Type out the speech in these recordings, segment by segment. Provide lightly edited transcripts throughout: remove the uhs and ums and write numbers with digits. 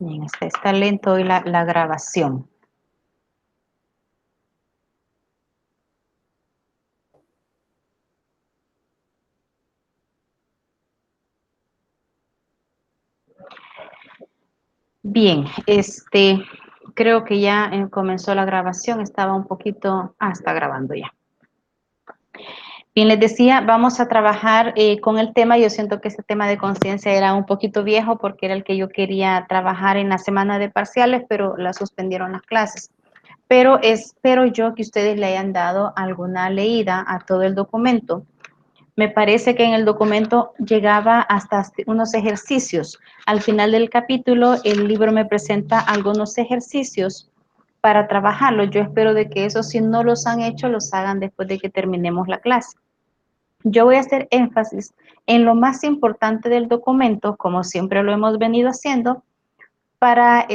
Bien, está lento hoy la grabación. Bien, creo que ya comenzó la grabación, estaba un poquito, está grabando ya. Bien, les decía, vamos a trabajar con el tema. Yo siento que este tema de conciencia era un poquito viejo porque era el que yo quería trabajar en la semana de parciales, pero la suspendieron las clases. Pero espero yo que ustedes le hayan dado alguna leída a todo el documento. Me parece que en el documento llegaba hasta unos ejercicios. Al final del capítulo, el libro me presenta algunos ejercicios para trabajarlo. Yo espero de que esos, si no los han hecho, los hagan después de que terminemos la clase. Yo voy a hacer énfasis en lo más importante del documento, como siempre lo hemos venido haciendo, para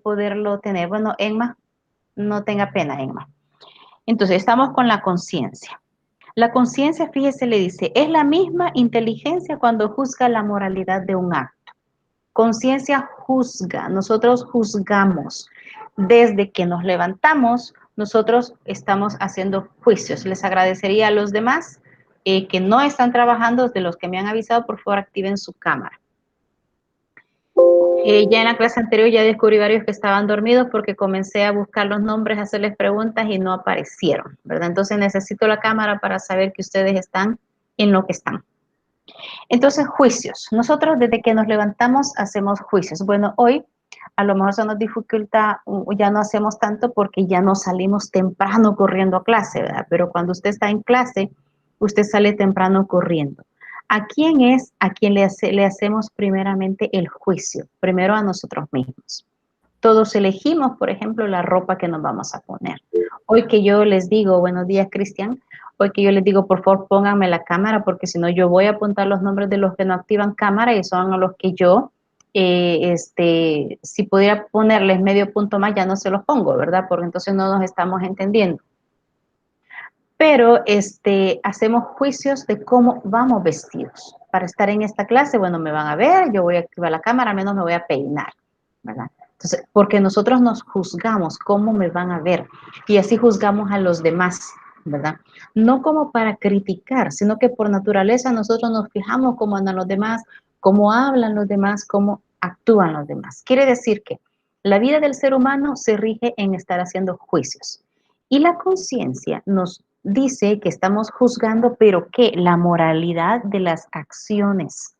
poderlo tener. Bueno, Emma, no tenga pena, Emma. Entonces, estamos con la conciencia. La conciencia, fíjese, le dice, es la misma inteligencia cuando juzga la moralidad de un acto. Conciencia juzga, nosotros juzgamos. Desde que nos levantamos, nosotros estamos haciendo juicios. Les agradecería a los demás que no están trabajando, de los que me han avisado, por favor activen su cámara. Ya en la clase anterior ya descubrí varios que estaban dormidos porque comencé a buscar los nombres, a hacerles preguntas y no aparecieron, ¿verdad? Entonces necesito la cámara para saber que ustedes están en lo que están. Entonces, juicios. Nosotros desde que nos levantamos hacemos juicios. Bueno, hoy a lo mejor se nos dificulta, ya no hacemos tanto porque ya no salimos temprano corriendo a clase, ¿verdad? Pero cuando usted está en clase, usted sale temprano corriendo. ¿A quién es a quien le hacemos primeramente el juicio? Primero a nosotros mismos. Todos elegimos, por ejemplo, la ropa que nos vamos a poner. Hoy que yo les digo, buenos días, Cristian, hoy que yo les digo, por favor, pónganme la cámara, porque si no, yo voy a apuntar los nombres de los que no activan cámara y son a los que yo, si pudiera ponerles medio punto más, ya no se los pongo, ¿verdad? Porque entonces no nos estamos entendiendo. Pero hacemos juicios de cómo vamos vestidos. Para estar en esta clase, bueno, me van a ver, yo voy a activar la cámara, al menos me voy a peinar, ¿verdad? Entonces, porque nosotros nos juzgamos cómo me van a ver y así juzgamos a los demás, ¿verdad? No como para criticar, sino que por naturaleza nosotros nos fijamos cómo andan los demás, cómo hablan los demás, cómo actúan los demás. Quiere decir que la vida del ser humano se rige en estar haciendo juicios. Y la conciencia nos dice que estamos juzgando, pero ¿qué? La moralidad de las acciones.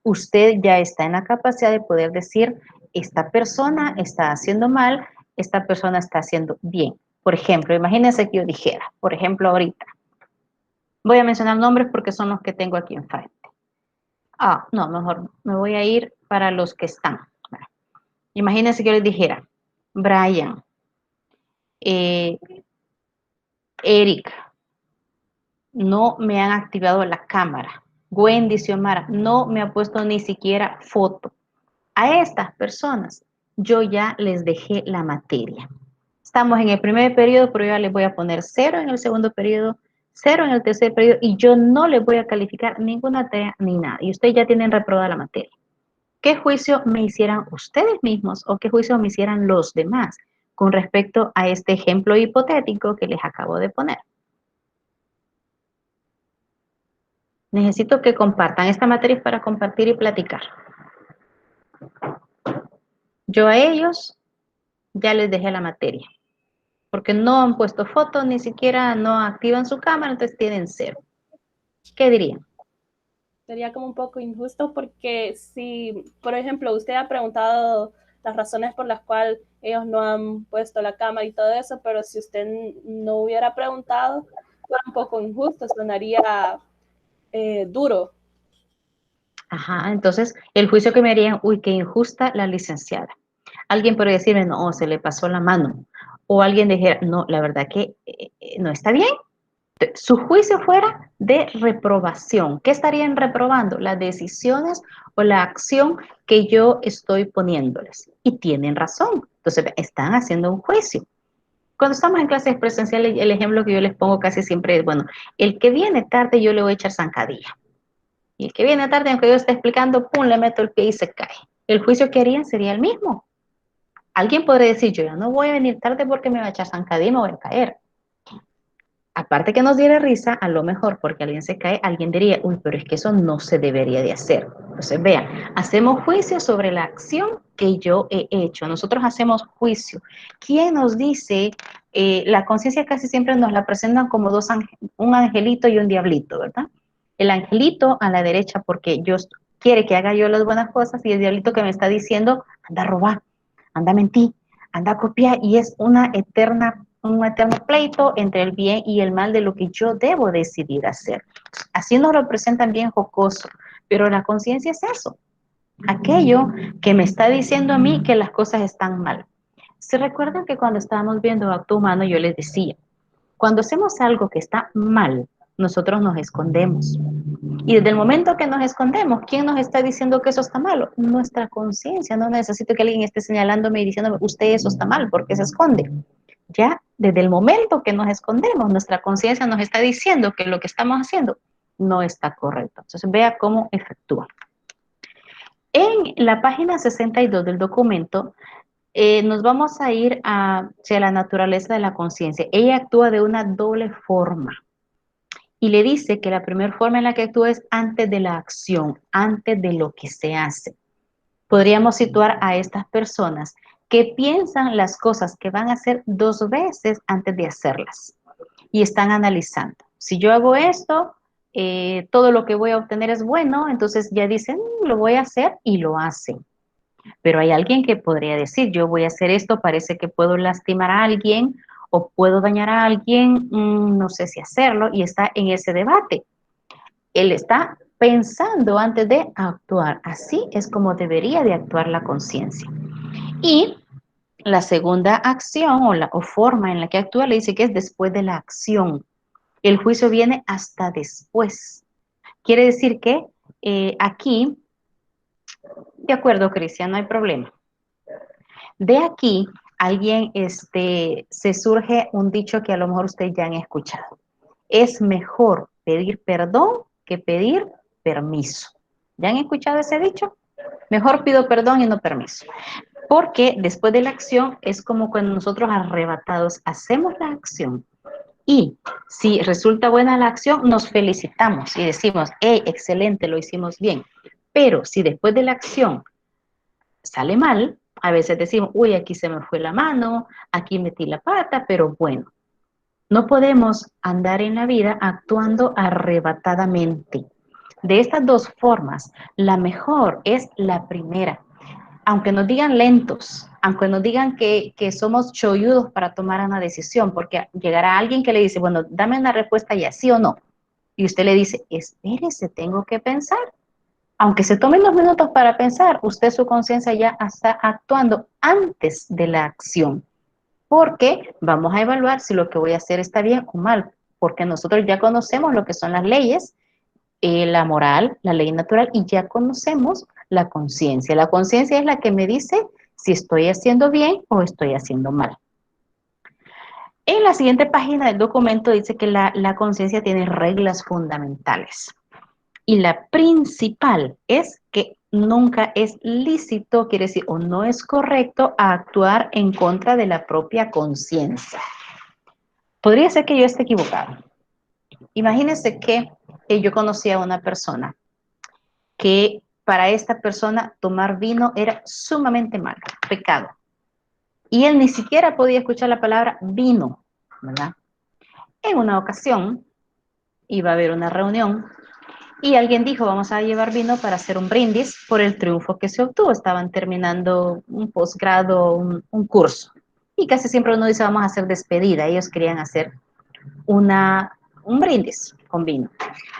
Usted ya está en la capacidad de poder decir, esta persona está haciendo mal, esta persona está haciendo bien. Por ejemplo, imagínense que yo dijera, por ejemplo, ahorita, voy a mencionar nombres porque son los que tengo aquí enfrente. No, mejor me voy a ir para los que están. Imagínense que yo les dijera, Brian, Eric, no me han activado la cámara. Wendy Xiomara no me ha puesto ni siquiera foto. A estas personas yo ya les dejé la materia. Estamos en el primer periodo, pero yo ya les voy a poner 0 en el segundo periodo, 0 en el tercer periodo y yo no les voy a calificar ninguna tarea ni nada. Y ustedes ya tienen reprobada la materia. ¿Qué juicio me hicieran ustedes mismos o qué juicio me hicieran los demás con respecto a este ejemplo hipotético que les acabo de poner? Necesito que compartan. Esta materia es para compartir y platicar. Yo a ellos ya les dejé la materia, porque no han puesto fotos, ni siquiera no activan su cámara, entonces tienen 0. ¿Qué dirían? Sería como un poco injusto porque si, por ejemplo, usted ha preguntado las razones por las cuales ellos no han puesto la cámara y todo eso, pero si usted no hubiera preguntado, fuera un poco injusto, sonaría duro. Ajá, entonces el juicio que me harían, uy, qué injusta la licenciada. Alguien podría decirme, no, se le pasó la mano. O alguien dijera, no, la verdad que no está bien. Su juicio fuera de reprobación. ¿Qué estarían reprobando? Las decisiones o la acción que yo estoy poniéndoles. Y tienen razón. Entonces, están haciendo un juicio. Cuando estamos en clases presenciales, el ejemplo que yo les pongo casi siempre es, bueno, el que viene tarde yo le voy a echar zancadilla. Y el que viene tarde, aunque yo esté explicando, pum, le meto el pie y se cae. El juicio que harían sería el mismo. Alguien podría decir, yo ya no voy a venir tarde porque me va a echar zancadilla y me voy a caer. Aparte que nos diera risa, a lo mejor porque alguien se cae, alguien diría, uy, pero es que eso no se debería de hacer. Entonces, vean, hacemos juicio sobre la acción que yo he hecho. Nosotros hacemos juicio. ¿Quién nos dice? La conciencia casi siempre nos la presentan como un angelito y un diablito, ¿verdad? El angelito a la derecha porque quiere que haga yo las buenas cosas y el diablito que me está diciendo, anda a robar, anda a mentir, anda a copiar y es un eterno pleito entre el bien y el mal de lo que yo debo decidir hacer. Así nos lo presentan bien jocoso, pero la conciencia es eso, aquello que me está diciendo a mí que las cosas están mal. ¿Se recuerdan que cuando estábamos viendo acto humano yo les decía, cuando hacemos algo que está mal, nosotros nos escondemos? Y desde el momento que nos escondemos, ¿quién nos está diciendo que eso está malo? Nuestra conciencia. No necesito que alguien esté señalándome y diciéndome, usted eso está mal, ¿por qué se esconde? Ya desde el momento que nos escondemos, nuestra conciencia nos está diciendo que lo que estamos haciendo no está correcto. Entonces, vea cómo efectúa. En la página 62 del documento, nos vamos a ir hacia la naturaleza de la conciencia. Ella actúa de una doble forma. Y le dice que la primera forma en la que actúa es antes de la acción, antes de lo que se hace. Podríamos situar a estas personas que piensan las cosas que van a hacer 2 veces antes de hacerlas y están analizando. Si yo hago esto, todo lo que voy a obtener es bueno, entonces ya dicen, lo voy a hacer y lo hacen. Pero hay alguien que podría decir, yo voy a hacer esto, parece que puedo lastimar a alguien o puedo dañar a alguien, no sé si hacerlo, y está en ese debate. Él está pensando antes de actuar. Así es como debería de actuar la conciencia. Y la segunda acción o forma en la que actúa le dice que es después de la acción. El juicio viene hasta después. Quiere decir que aquí, de acuerdo, Cristian, no hay problema. De aquí, se surge un dicho que a lo mejor ustedes ya han escuchado. Es mejor pedir perdón que pedir permiso. ¿Ya han escuchado ese dicho? Mejor pido perdón y no permiso. Porque después de la acción es como cuando nosotros arrebatados hacemos la acción y si resulta buena la acción, nos felicitamos y decimos, hey, excelente, lo hicimos bien. Pero si después de la acción sale mal, a veces decimos, uy, aquí se me fue la mano, aquí metí la pata, pero bueno, no podemos andar en la vida actuando arrebatadamente. De estas 2 formas, la mejor es la primera. Aunque nos digan lentos, aunque nos digan que somos cholludos para tomar una decisión, porque llegará alguien que le dice, bueno, dame una respuesta ya, sí o no. Y usted le dice, espérese, tengo que pensar. Aunque se tomen 2 minutos para pensar, usted su conciencia ya está actuando antes de la acción, porque vamos a evaluar si lo que voy a hacer está bien o mal, porque nosotros ya conocemos lo que son las leyes, la moral, la ley natural, y ya conocemos la conciencia. La conciencia es la que me dice si estoy haciendo bien o estoy haciendo mal. En la siguiente página del documento dice que la conciencia tiene reglas fundamentales. Y la principal es que nunca es lícito, quiere decir, o no es correcto actuar en contra de la propia conciencia. Podría ser que yo esté equivocado. Imagínense que yo conocí a una persona que para esta persona tomar vino era sumamente malo, pecado. Y él ni siquiera podía escuchar la palabra vino, ¿verdad? En una ocasión iba a haber una reunión y alguien dijo, vamos a llevar vino para hacer un brindis por el triunfo que se obtuvo. Estaban terminando un posgrado, un curso. Y casi siempre uno dice, vamos a hacer despedida. Ellos querían hacer un brindis con vino.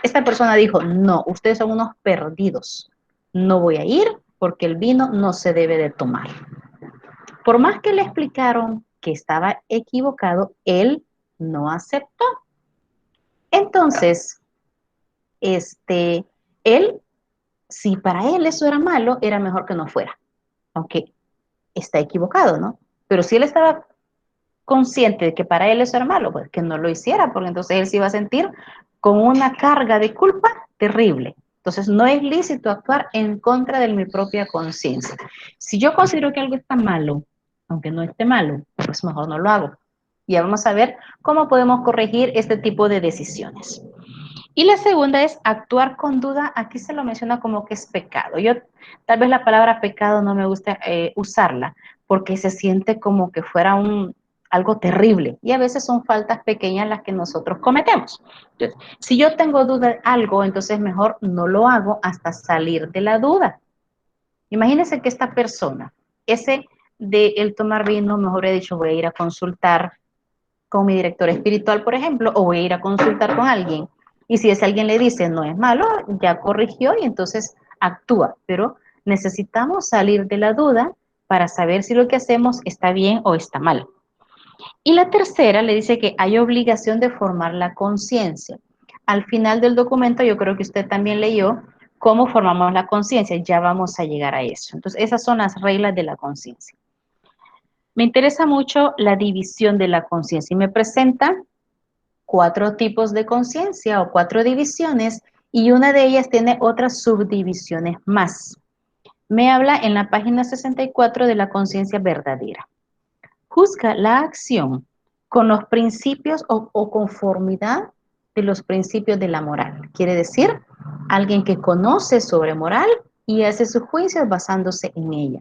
Esta persona dijo, no, ustedes son unos perdidos. No voy a ir porque el vino no se debe de tomar. Por más que le explicaron que estaba equivocado, él no aceptó. Entonces, él, si para él eso era malo, era mejor que no fuera, aunque está equivocado, ¿no? Pero si él estaba consciente de que para él eso era malo, pues que no lo hiciera, porque entonces él se iba a sentir con una carga de culpa terrible. Entonces no es lícito actuar en contra de mi propia conciencia. Si yo considero que algo está malo, aunque no esté malo, pues mejor no lo hago. Ya vamos a ver cómo podemos corregir este tipo de decisiones. Y la segunda es actuar con duda. Aquí se lo menciona como que es pecado. Yo tal vez la palabra pecado no me gusta usarla porque se siente como que fuera algo terrible y a veces son faltas pequeñas las que nosotros cometemos. Entonces, si yo tengo duda de algo, entonces mejor no lo hago hasta salir de la duda. Imagínense que esta persona, ese de el tomar vino, mejor he dicho, voy a ir a consultar con mi director espiritual, por ejemplo, o voy a ir a consultar con alguien. Y si ese alguien le dice, no es malo, ya corrigió y entonces actúa. Pero necesitamos salir de la duda para saber si lo que hacemos está bien o está mal. Y la tercera le dice que hay obligación de formar la conciencia. Al final del documento, yo creo que usted también leyó cómo formamos la conciencia. Ya vamos a llegar a eso. Entonces, esas son las reglas de la conciencia. Me interesa mucho la división de la conciencia y me presenta 4 tipos de conciencia o 4 divisiones y una de ellas tiene otras subdivisiones más. Me habla en la página 64 de la conciencia verdadera. Juzga la acción con los principios o conformidad de los principios de la moral. Quiere decir, alguien que conoce sobre moral y hace sus juicios basándose en ella.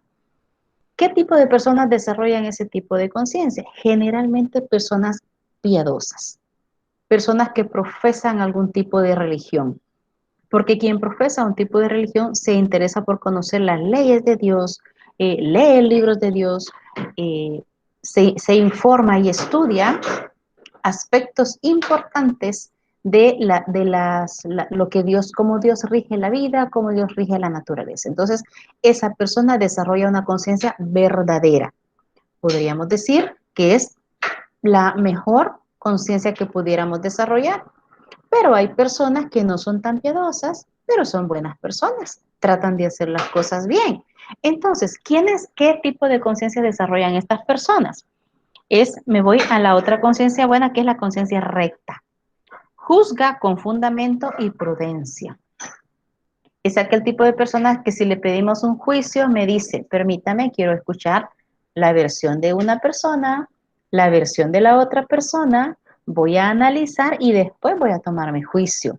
¿Qué tipo de personas desarrollan ese tipo de conciencia? Generalmente personas piadosas, personas que profesan algún tipo de religión, porque quien profesa un tipo de religión se interesa por conocer las leyes de Dios, lee libros de Dios, eh, se informa y estudia aspectos importantes de lo que Dios, cómo Dios rige la vida, cómo Dios rige la naturaleza. Entonces, esa persona desarrolla una conciencia verdadera. Podríamos decir que es la mejor conciencia que pudiéramos desarrollar. Pero hay personas que no son tan piadosas, pero son buenas personas, tratan de hacer las cosas bien. Entonces, qué tipo de conciencia desarrollan estas personas? Me voy a la otra conciencia buena, que es la conciencia recta. Juzga con fundamento y prudencia. Es aquel tipo de personas que si le pedimos un juicio, me dice, permítame, quiero escuchar la versión de una persona, la versión de la otra persona, voy a analizar y después voy a tomar mi juicio.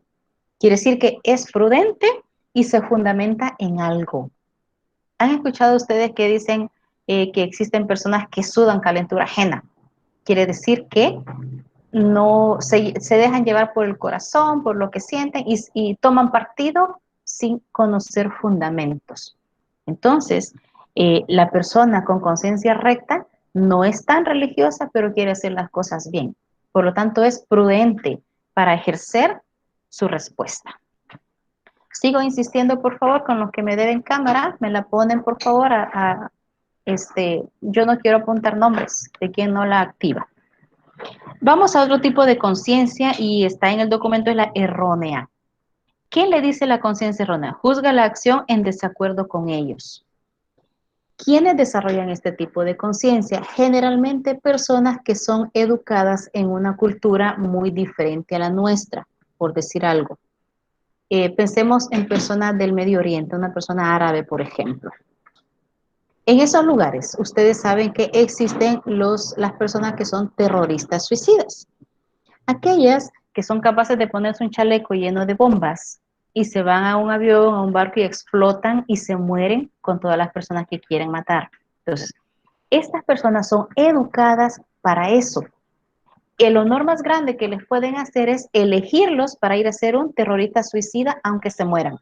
Quiere decir que es prudente y se fundamenta en algo. ¿Han escuchado ustedes que dicen que existen personas que sudan calentura ajena? Quiere decir que no se dejan llevar por el corazón, por lo que sienten y toman partido sin conocer fundamentos. Entonces, la persona con conciencia recta no es tan religiosa, pero quiere hacer las cosas bien. Por lo tanto, es prudente para ejercer su respuesta. Sigo insistiendo, por favor, con los que me deben cámara, me la ponen, por favor, yo no quiero apuntar nombres de quien no la activa. Vamos a otro tipo de conciencia y está en el documento, es la errónea. ¿Qué le dice la conciencia errónea? Juzga la acción en desacuerdo con ellos. ¿Quiénes desarrollan este tipo de conciencia? Generalmente personas que son educadas en una cultura muy diferente a la nuestra, por decir algo. Pensemos en personas del Medio Oriente, una persona árabe, por ejemplo. En esos lugares, ustedes saben que existen las personas que son terroristas suicidas. Aquellas que son capaces de ponerse un chaleco lleno de bombas y se van a un avión, a un barco y explotan y se mueren con todas las personas que quieren matar. Entonces, estas personas son educadas para eso. El honor más grande que les pueden hacer es elegirlos para ir a ser un terrorista suicida aunque se mueran.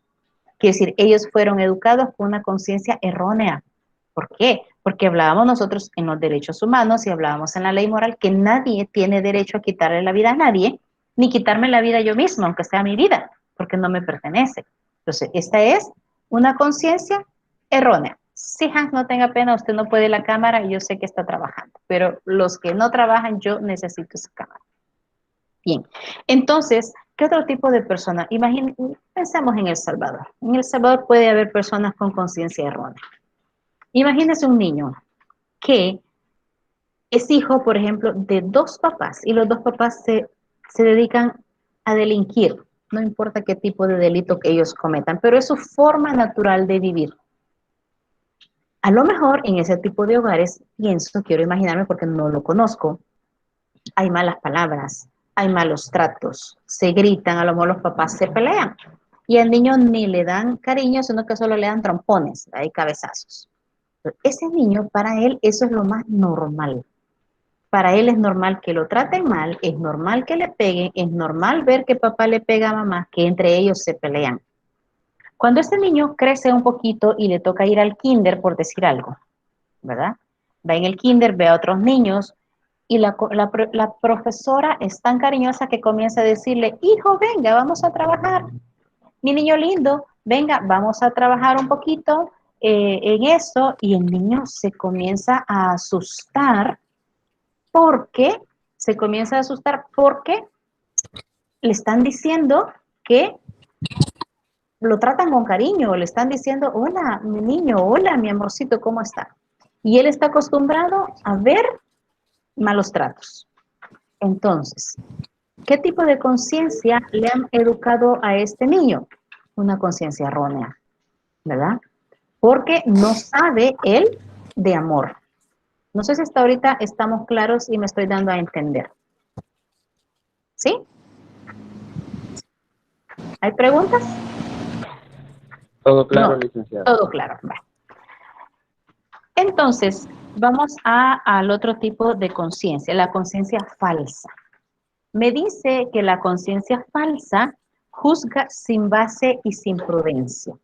Quiere decir, ellos fueron educados con una conciencia errónea. ¿Por qué? Porque hablábamos nosotros en los derechos humanos y hablábamos en la ley moral que nadie tiene derecho a quitarle la vida a nadie, ni quitarme la vida yo mismo, aunque sea mi vida, porque no me pertenece. Entonces, esta es una conciencia errónea. Si Hank, no tenga pena, usted no puede la cámara y yo sé que está trabajando, pero los que no trabajan, yo necesito esa cámara. Bien, entonces, ¿qué otro tipo de persona? Pensemos en El Salvador. En El Salvador puede haber personas con conciencia errónea. Imagínese un niño que es hijo, por ejemplo, de 2 papás y los 2 papás se dedican a delinquir, no importa qué tipo de delito que ellos cometan, pero es su forma natural de vivir. A lo mejor en ese tipo de hogares, pienso, quiero imaginarme porque no lo conozco, hay malas palabras, hay malos tratos, se gritan, a lo mejor los papás se pelean y al niño ni le dan cariño, sino que solo le dan trompones, hay cabezazos. Ese niño, para él, eso es lo más normal. Para él es normal que lo traten mal, es normal que le peguen, es normal ver que papá le pega a mamá, que entre ellos se pelean. Cuando ese niño crece un poquito y le toca ir al kinder, por decir algo, ¿verdad? Va en el kinder, ve a otros niños y la profesora es tan cariñosa que comienza a decirle, hijo, venga, vamos a trabajar. Mi niño lindo, venga, vamos a trabajar un poquito en eso. Y el niño se comienza a asustar porque, se comienza a asustar porque le están diciendo que lo tratan con cariño, o le están diciendo, hola, mi niño, hola, mi amorcito, ¿cómo está? Y él está acostumbrado a ver malos tratos. Entonces, ¿qué tipo de conciencia le han educado a este niño? Una conciencia errónea, ¿verdad? Porque no sabe él de amor. No sé si hasta ahorita estamos claros y me estoy dando a entender. ¿Sí? ¿Hay preguntas? Todo claro, No, licenciada. todo claro. Vale. Entonces, vamos al otro tipo de conciencia, la conciencia falsa. Me dice que la conciencia falsa juzga sin base y sin prudencia.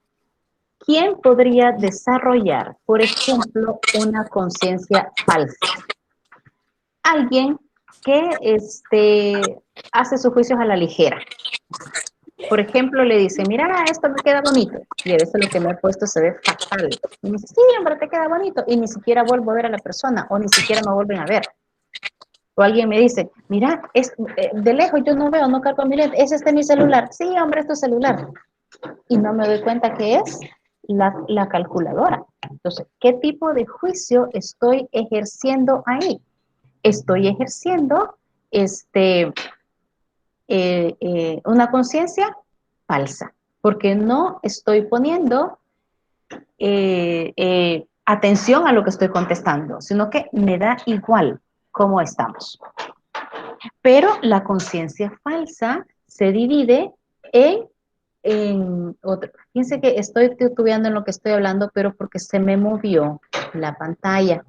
¿Quién podría desarrollar, por ejemplo, una conciencia falsa? Alguien que hace sus juicios a la ligera. Por ejemplo, le dice, mira, esto me queda bonito. Y a veces lo que me he puesto se ve fatal. Y me dice, sí, hombre, te queda bonito. Y ni siquiera vuelvo a ver a la persona o ni siquiera me vuelven a ver. O alguien me dice, mira, de lejos yo no veo, no cargo mi lente, es mi celular. Sí, hombre, es tu celular. Y no me doy cuenta que es la calculadora. Entonces, ¿qué tipo de juicio estoy ejerciendo ahí? Estoy ejerciendo una conciencia falsa, porque no estoy poniendo atención a lo que estoy contestando, sino que me da igual cómo estamos. Pero la conciencia falsa se divide en otro. Fíjense que estoy titubeando en lo que estoy hablando, pero porque se me movió la pantalla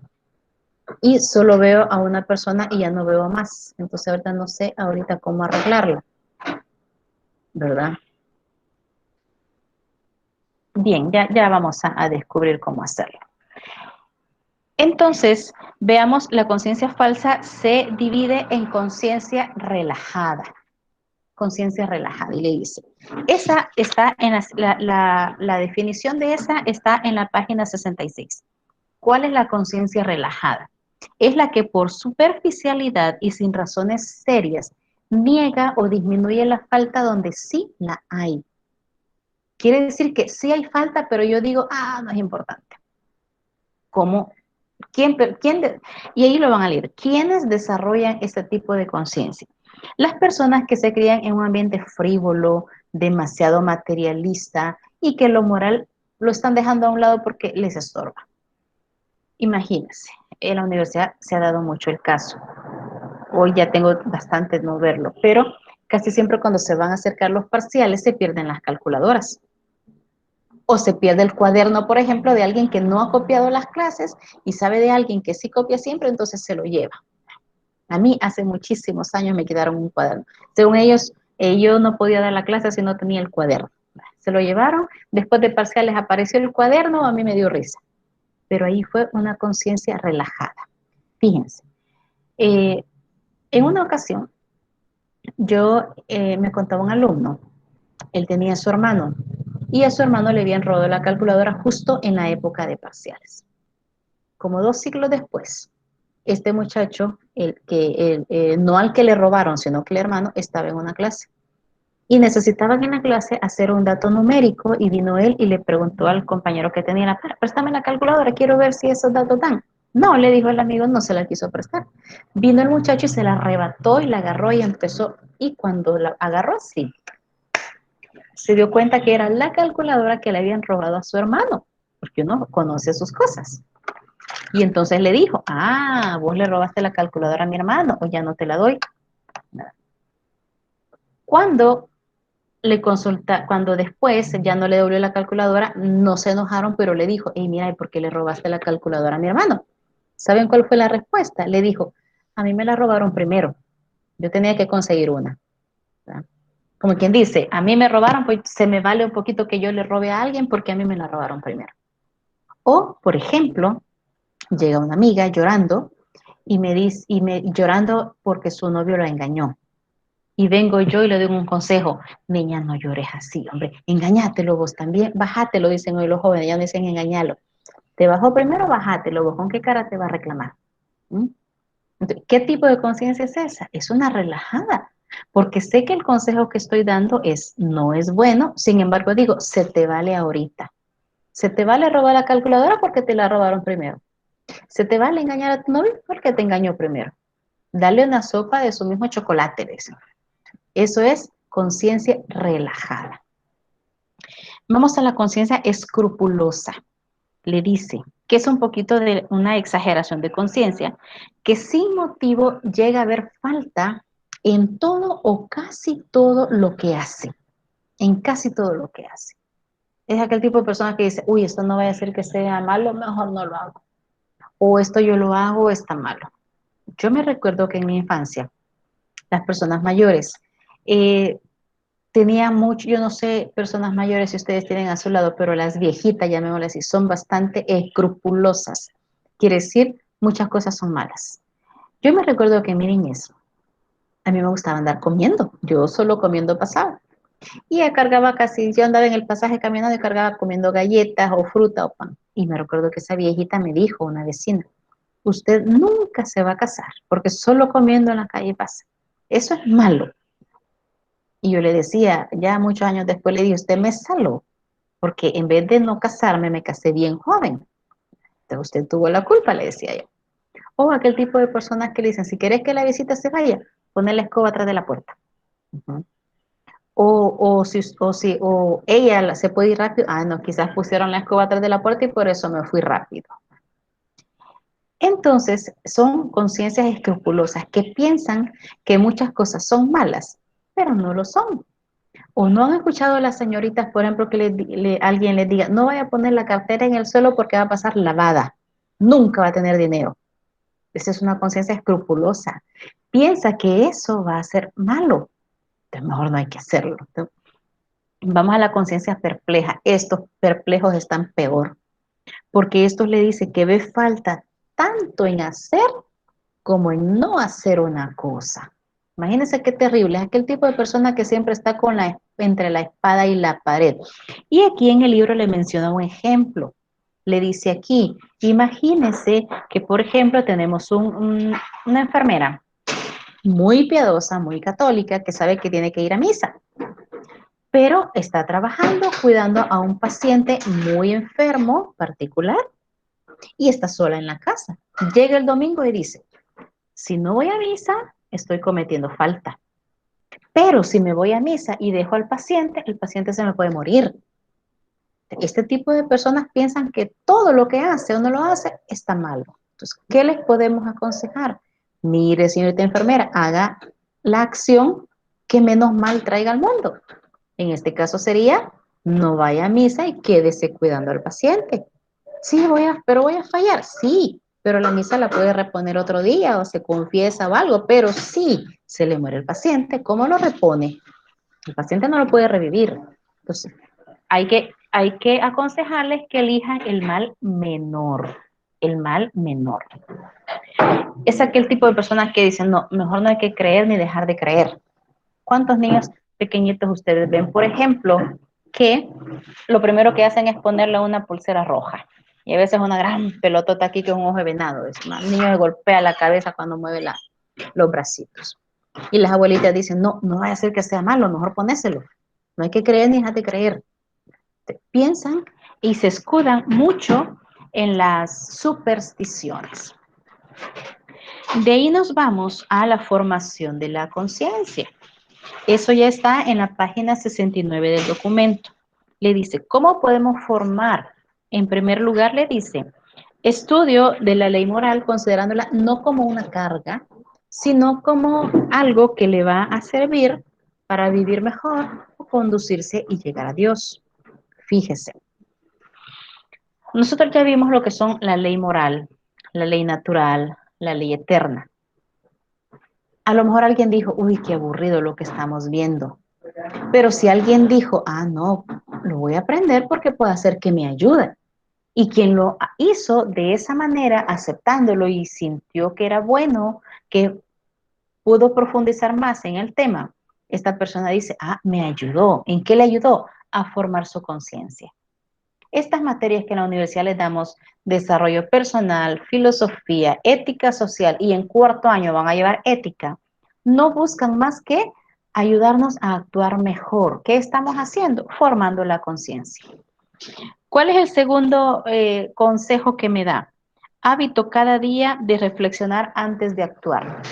y solo veo a una persona y ya no veo más. Entonces ahorita no sé ahorita cómo arreglarlo, ¿verdad? Bien, ya vamos a descubrir cómo hacerlo. Entonces, veamos, la conciencia falsa se divide en conciencia relajada. Conciencia relajada, y le dice, esa está en la definición de esa está en la página 66. ¿Cuál es la conciencia relajada? Es la que por superficialidad y sin razones serias niega o disminuye la falta donde sí la hay. Quiere decir que sí hay falta, pero yo digo, no es importante. ¿Cómo? Y ahí lo van a leer. ¿Quiénes desarrollan este tipo de conciencia? Las personas que se crían en un ambiente frívolo, demasiado materialista y que lo moral lo están dejando a un lado porque les estorba. Imagínense, en la universidad se ha dado mucho el caso. Hoy ya tengo bastante no verlo, pero casi siempre cuando se van a acercar los parciales se pierden las calculadoras. O se pierde el cuaderno, por ejemplo, de alguien que no ha copiado las clases y sabe de alguien que sí copia siempre, entonces se lo lleva. A mí hace muchísimos años me quedaron un cuaderno. Según ellos, yo no podía dar la clase si no tenía el cuaderno. Se lo llevaron, después de parciales apareció el cuaderno, a mí me dio risa. Pero ahí fue una conciencia relajada. Fíjense, en una ocasión, me contaba un alumno, él tenía a su hermano, y a su hermano le habían robado la calculadora justo en la época de parciales. Como 2 siglos después, este muchacho, no al que le robaron, sino que el hermano, estaba en una clase. Y necesitaban en la clase hacer un dato numérico y vino él y le preguntó al compañero que tenía la par, préstame la calculadora, quiero ver si esos datos dan. No, le dijo el amigo, no se la quiso prestar. Vino el muchacho y se la arrebató y la agarró y empezó, y cuando la agarró, sí, se dio cuenta que era la calculadora que le habían robado a su hermano. porque uno conoce sus cosas. Y entonces le dijo, ah, vos le robaste la calculadora a mi hermano, o ya no te la doy. Cuando cuando después ya no le devolvió la calculadora, no se enojaron, pero le dijo, hey, mira, ¿y por qué le robaste la calculadora a mi hermano? ¿Saben cuál fue la respuesta? Le dijo, a mí me la robaron primero, yo tenía que conseguir una. ¿Verdad? Como quien dice, a mí me robaron, pues se me vale un poquito que yo le robe a alguien porque a mí me la robaron primero. O, por ejemplo, llega una amiga llorando y me dice, llorando porque su novio la engañó. Y vengo yo y le doy un consejo, niña, no llores así, hombre, engañátelo vos también, bájatelo, dicen hoy los jóvenes, ya no dicen engañarlo. Te bajó primero, bájatelo vos, ¿con qué cara te va a reclamar? ¿Mm? Entonces, ¿qué tipo de conciencia es esa? Es una relajada, porque sé que el consejo que estoy dando no es bueno, sin embargo digo, se te vale ahorita. Se te vale robar la calculadora porque te la robaron primero. Se te vale engañar a tu novio porque te engañó primero. Dale una sopa de su mismo chocolate, dicen. Eso es conciencia relajada. Vamos a la conciencia escrupulosa. Le dice que es un poquito de una exageración de conciencia, que sin motivo llega a haber falta en todo o casi todo lo que hace. En casi todo lo que hace. Es aquel tipo de persona que dice, uy, esto no vaya a ser que sea malo, mejor no lo hago. O esto yo lo hago, está malo. Yo me recuerdo que en mi infancia, las personas mayores, eh, tenía mucho, yo no sé, personas mayores si ustedes tienen a su lado, pero las viejitas, llamémoslas así, son bastante escrupulosas. Quiere decir, muchas cosas son malas. Yo me recuerdo que en mi niñez, a mí me gustaba andar comiendo, yo solo comiendo pasaba. Y ella cargaba casi, yo andaba en el pasaje caminando y cargaba comiendo galletas o fruta o pan. Y me recuerdo que esa viejita me dijo, una vecina, usted nunca se va a casar, porque solo comiendo en la calle pasa. Eso es malo. Y yo le decía, ya muchos años después le dije, usted me saló, porque en vez de no casarme, me casé bien joven. Entonces usted tuvo la culpa, le decía yo. O aquel tipo de personas que le dicen, si quieres que la visita se vaya, pone la escoba atrás de la puerta. Uh-huh. O ella se puede ir rápido. Ah, no, quizás pusieron la escoba atrás de la puerta y por eso me fui rápido. Entonces, son conciencias escrupulosas que piensan que muchas cosas son malas, pero no lo son. O no han escuchado a las señoritas, por ejemplo, que alguien les diga, no vaya a poner la cartera en el suelo porque va a pasar lavada. Nunca va a tener dinero. Esa es una conciencia escrupulosa. Piensa que eso va a ser malo. Entonces, mejor no hay que hacerlo. Entonces, vamos a la conciencia perpleja. Estos perplejos están peor, porque estos le dicen que ve falta tanto en hacer como en no hacer una cosa. Imagínense qué terrible, es aquel tipo de persona que siempre está entre la espada y la pared. Y aquí en el libro le menciona un ejemplo. Le dice aquí, imagínense que, por ejemplo, tenemos una enfermera muy piadosa, muy católica, que sabe que tiene que ir a misa, pero está trabajando, cuidando a un paciente muy enfermo particular y está sola en la casa. Llega el domingo y dice, si no voy a misa, estoy cometiendo falta. Pero si me voy a misa y dejo al paciente, el paciente se me puede morir. Este tipo de personas piensan que todo lo que hace o no lo hace está malo. Entonces, ¿qué les podemos aconsejar? Mire, señorita enfermera, haga la acción que menos mal traiga al mundo. En este caso sería, no vaya a misa y quédese cuidando al paciente. Sí, pero voy a fallar. Sí, pero la misa la puede reponer otro día o se confiesa o algo, pero sí, se le muere el paciente, ¿cómo lo repone? El paciente no lo puede revivir. Entonces, hay que aconsejarles que elijan el mal menor. El mal menor. Es aquel tipo de personas que dicen, no, mejor no hay que creer ni dejar de creer. ¿Cuántos niños pequeñitos ustedes ven, por ejemplo, que lo primero que hacen es ponerle una pulsera roja? Y a veces una gran pelotota aquí que es un ojo de venado. El niño se golpea la cabeza cuando mueve los bracitos. Y las abuelitas dicen, no, no vaya a ser que sea malo, mejor ponéselo. No hay que creer ni dejar de creer. Piensan y se escudan mucho en las supersticiones. De ahí nos vamos a la formación de la conciencia. Eso ya está en la página 69 del documento. Le dice, ¿cómo podemos formar En primer lugar, le dice, estudio de la ley moral considerándola no como una carga, sino como algo que le va a servir para vivir mejor o conducirse y llegar a Dios. Fíjese, nosotros ya vimos lo que son la ley moral, la ley natural, la ley eterna. A lo mejor alguien dijo, uy, qué aburrido lo que estamos viendo. Pero si alguien dijo, ah, no, lo voy a aprender porque puede hacer que me ayude. Y quien lo hizo de esa manera, aceptándolo y sintió que era bueno, que pudo profundizar más en el tema, esta persona dice, ah, me ayudó. ¿En qué le ayudó? A formar su conciencia. Estas materias que en la universidad les damos, desarrollo personal, filosofía, ética social y en cuarto año van a llevar ética, no buscan más que ayudarnos a actuar mejor. ¿Qué estamos haciendo? Formando la conciencia. ¿Cuál es el segundo consejo que me da? Hábito cada día de reflexionar antes de actuar.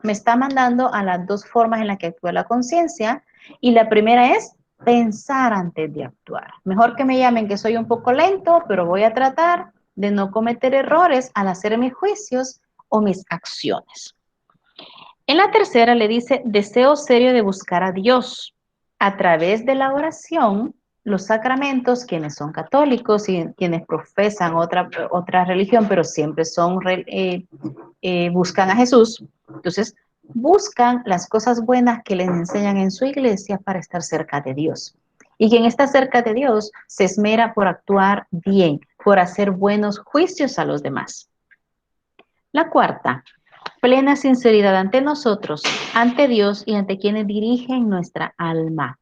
Me está mandando a las dos formas en las que actúa la conciencia y la primera es pensar antes de actuar. Mejor que me llamen que soy un poco lento, pero voy a tratar de no cometer errores al hacer mis juicios o mis acciones. En la tercera le dice deseo serio de buscar a Dios a través de la oración, los sacramentos, quienes son católicos y quienes profesan otra religión, pero siempre buscan a Jesús. Entonces, buscan las cosas buenas que les enseñan en su iglesia para estar cerca de Dios. Y quien está cerca de Dios se esmera por actuar bien, por hacer buenos juicios a los demás. La cuarta, plena sinceridad ante nosotros, ante Dios y ante quienes dirigen nuestra alma.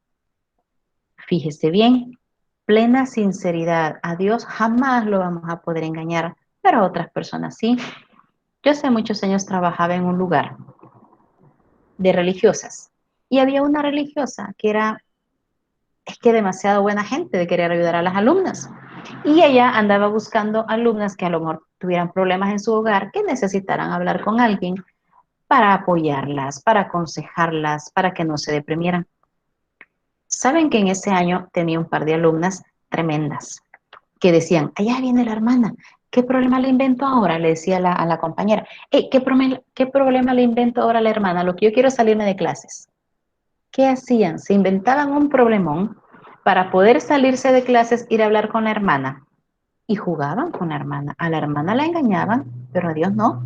Fíjese bien, plena sinceridad. A Dios jamás lo vamos a poder engañar, pero a otras personas sí. Yo hace muchos años trabajaba en un lugar de religiosas y había una religiosa que era, es que demasiado buena gente de querer ayudar a las alumnas. Y ella andaba buscando alumnas que a lo mejor tuvieran problemas en su hogar, que necesitaran hablar con alguien para apoyarlas, para aconsejarlas, para que no se deprimieran. Saben que en ese año tenía un par de alumnas tremendas que decían, allá viene la hermana, ¿qué problema le invento ahora? Le decía a la compañera, hey, ¿qué problema le invento ahora a la hermana? Lo que yo quiero es salirme de clases. ¿Qué hacían? Se inventaban un problemón para poder salirse de clases, ir a hablar con la hermana. Y jugaban con la hermana. A la hermana la engañaban, pero a Dios no.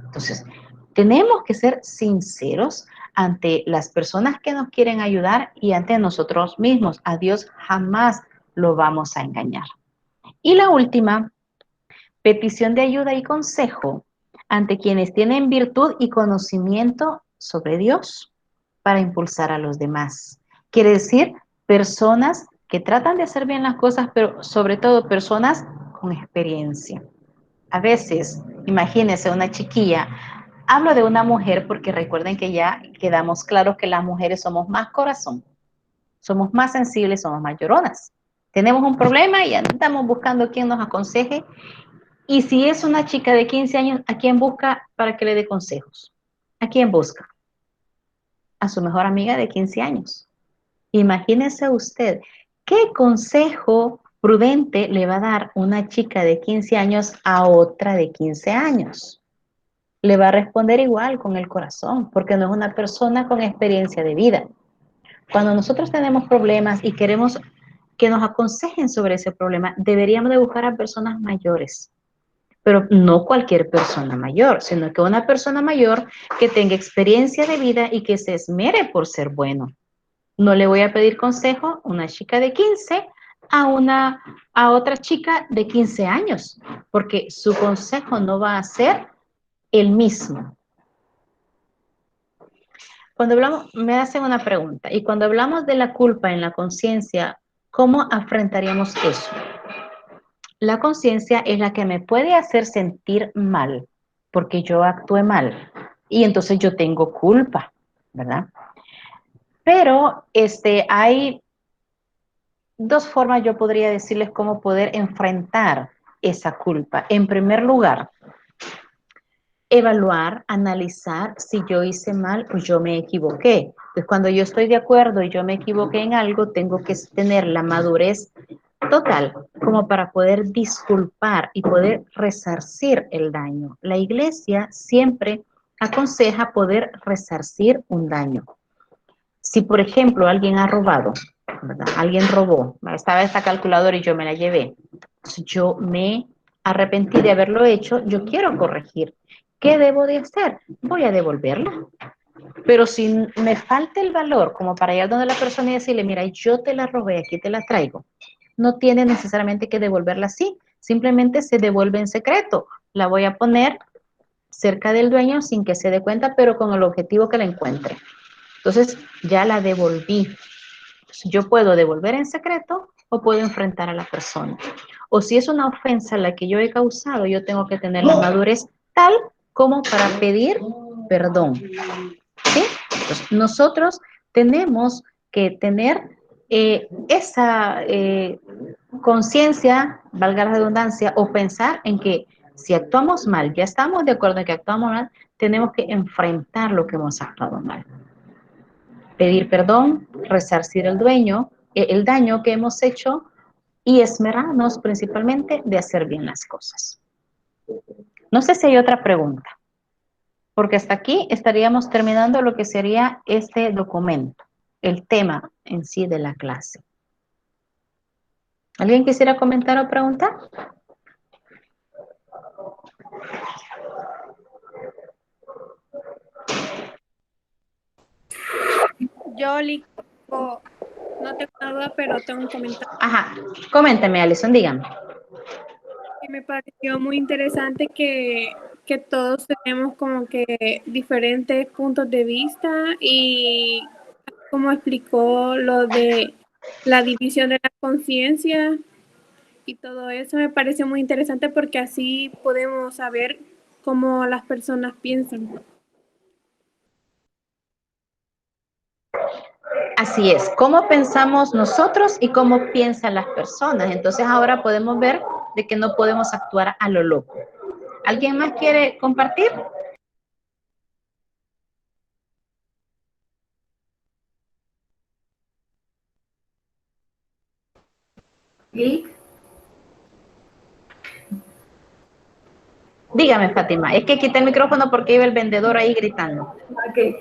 Entonces, tenemos que ser sinceros ante las personas que nos quieren ayudar y ante nosotros mismos. A Dios jamás lo vamos a engañar. Y la última, petición de ayuda y consejo ante quienes tienen virtud y conocimiento sobre Dios para impulsar a los demás. Quiere decir, personas que tratan de hacer bien las cosas, pero sobre todo personas con experiencia. A veces, imagínense una chiquilla, hablo de una mujer porque recuerden que ya quedamos claros que las mujeres somos más corazón, somos más sensibles, somos más lloronas. Tenemos un problema y andamos buscando quien nos aconseje. Y si es una chica de 15 años, ¿a quién busca para que le dé consejos? ¿A quién busca? A su mejor amiga de 15 años. Imagínese usted, ¿qué consejo prudente le va a dar una chica de 15 años a otra de 15 años? Le va a responder igual con el corazón, porque no es una persona con experiencia de vida. Cuando nosotros tenemos problemas y queremos que nos aconsejen sobre ese problema, deberíamos de buscar a personas mayores, pero no cualquier persona mayor, sino que una persona mayor que tenga experiencia de vida y que se esmere por ser bueno. No le voy a pedir consejo a una chica de 15 a otra chica de 15 años, porque su consejo no va a ser el mismo. Cuando hablamos, me hacen una pregunta, y cuando hablamos de la culpa en la conciencia, ¿cómo afrontaríamos eso? La conciencia es la que me puede hacer sentir mal, porque yo actué mal, y entonces yo tengo culpa, ¿verdad? Pero hay dos formas, yo podría decirles cómo poder enfrentar esa culpa. En primer lugar, evaluar, analizar si yo hice mal o yo me equivoqué. Pues cuando yo estoy de acuerdo y yo me equivoqué en algo, tengo que tener la madurez total, como para poder disculpar y poder resarcir el daño. La iglesia siempre aconseja poder resarcir un daño. Si, por ejemplo, alguien ha robado, ¿verdad? Alguien robó, estaba esta calculadora y yo me la llevé. Yo me arrepentí de haberlo hecho, yo quiero corregir. ¿Qué debo de hacer? Voy a devolverla. Pero si me falta el valor como para ir donde la persona y decirle, mira, yo te la robé, aquí te la traigo, no tiene necesariamente que devolverla así, simplemente se devuelve en secreto. La voy a poner cerca del dueño sin que se dé cuenta, pero con el objetivo que la encuentre. Entonces ya la devolví. Yo puedo devolver en secreto o puedo enfrentar a la persona. O si es una ofensa la que yo he causado, yo tengo que tener la madurez tal como para pedir perdón. ¿Sí? Entonces, nosotros tenemos que tener esa conciencia, valga la redundancia, o pensar en que si actuamos mal, ya estamos de acuerdo en que actuamos mal, tenemos que enfrentar lo que hemos actuado mal. Pedir perdón, resarcir el daño que hemos hecho y esmerarnos principalmente de hacer bien las cosas. No sé si hay otra pregunta, porque hasta aquí estaríamos terminando lo que sería este documento, el tema en sí de la clase. ¿Alguien quisiera comentar o preguntar? Yo, no tengo una duda, pero tengo un comentario Ajá, coméntame, Alison, dígame. que me pareció muy interesante que todos tenemos como que diferentes puntos de vista y como explicó lo de la división de la conciencia y todo eso me pareció muy interesante porque así podemos saber cómo las personas piensan. Así es, cómo pensamos nosotros y cómo piensan las personas. Entonces ahora podemos ver de que no podemos actuar a lo loco. ¿Alguien más quiere compartir? ¿Sí? Dígame, Fátima. Es que quité el micrófono porque iba el vendedor ahí gritando. Okay.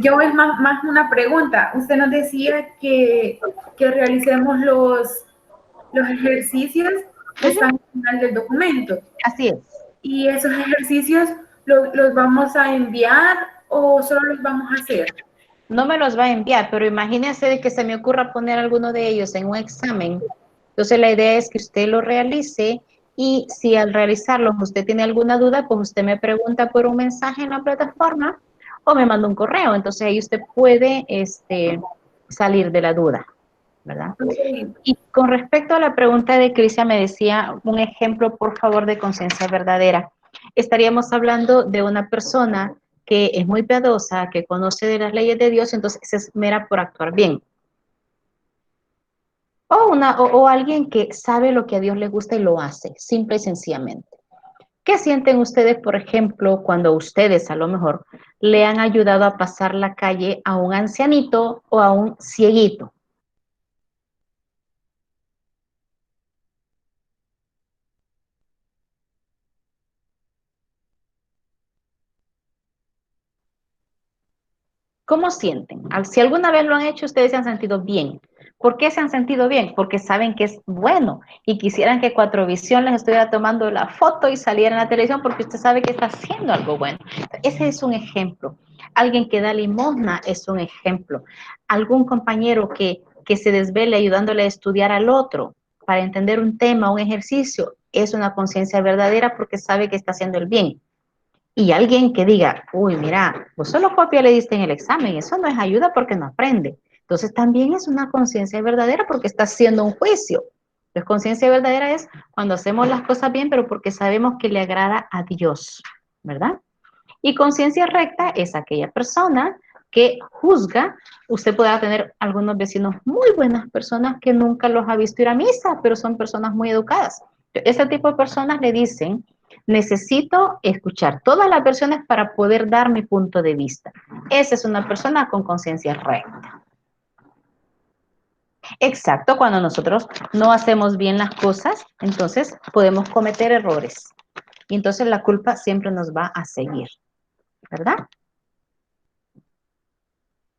Yo es más una pregunta. Usted nos decía que realicemos los ejercicios que están al final del documento. Así es. ¿Y esos ejercicios los vamos a enviar o solo los vamos a hacer? No me los va a enviar, pero imagínese de que se me ocurra poner alguno de ellos en un examen. Entonces la idea es que usted lo realice y si al realizarlo usted tiene alguna duda, pues usted me pregunta por un mensaje en la plataforma o me manda un correo. Entonces ahí usted puede salir de la duda, ¿verdad? Okay. Y con respecto a la pregunta de Cristian, me decía un ejemplo, por favor, de conciencia verdadera. Estaríamos hablando de una persona que es muy piadosa, que conoce de las leyes de Dios, entonces se esmera por actuar bien. O alguien que sabe lo que a Dios le gusta y lo hace, simple y sencillamente. ¿Qué sienten ustedes, por ejemplo, cuando ustedes a lo mejor le han ayudado a pasar la calle a un ancianito o a un cieguito? ¿Cómo sienten? Si alguna vez lo han hecho, ustedes se han sentido bien. ¿Por qué se han sentido bien? Porque saben que es bueno y quisieran que Cuatrovisión les estuviera tomando la foto y saliera en la televisión porque usted sabe que está haciendo algo bueno. Ese es un ejemplo. Alguien que da limosna es un ejemplo. Algún compañero que se desvele ayudándole a estudiar al otro para entender un tema, un ejercicio, es una conciencia verdadera porque sabe que está haciendo el bien. Y alguien que diga, uy, mira, vos solo copia le diste en el examen, eso no es ayuda porque no aprende. Entonces también es una conciencia verdadera porque está haciendo un juicio. Entonces conciencia verdadera es cuando hacemos las cosas bien, pero porque sabemos que le agrada a Dios, ¿verdad? Y conciencia recta es aquella persona que juzga. Usted puede tener algunos vecinos muy buenas personas que nunca los ha visto ir a misa, pero son personas muy educadas. Ese tipo de personas le dicen, necesito escuchar todas las versiones para poder dar mi punto de vista. Esa es una persona con conciencia recta. Exacto, cuando nosotros no hacemos bien las cosas, entonces podemos cometer errores. Y entonces la culpa siempre nos va a seguir, ¿verdad?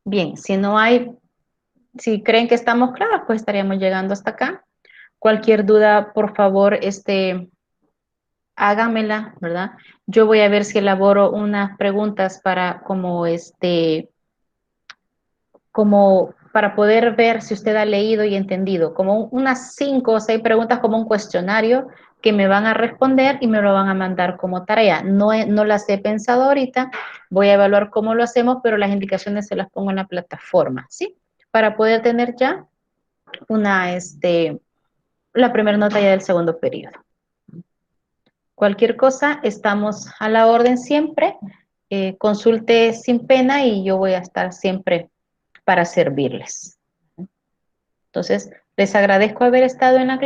Bien, si creen que estamos claros, pues estaríamos llegando hasta acá. Cualquier duda, por favor, háganmela, ¿verdad? Yo voy a ver si elaboro unas preguntas para como para poder ver si usted ha leído y entendido, como unas 5 o 6 preguntas como un cuestionario que me van a responder y me lo van a mandar como tarea. No las he pensado ahorita, voy a evaluar cómo lo hacemos, pero las indicaciones se las pongo en la plataforma, ¿sí? Para poder tener ya la primera nota ya del segundo periodo. Cualquier cosa, estamos a la orden siempre. Consulte sin pena y yo voy a estar siempre para servirles. Entonces, les agradezco haber estado en la clase.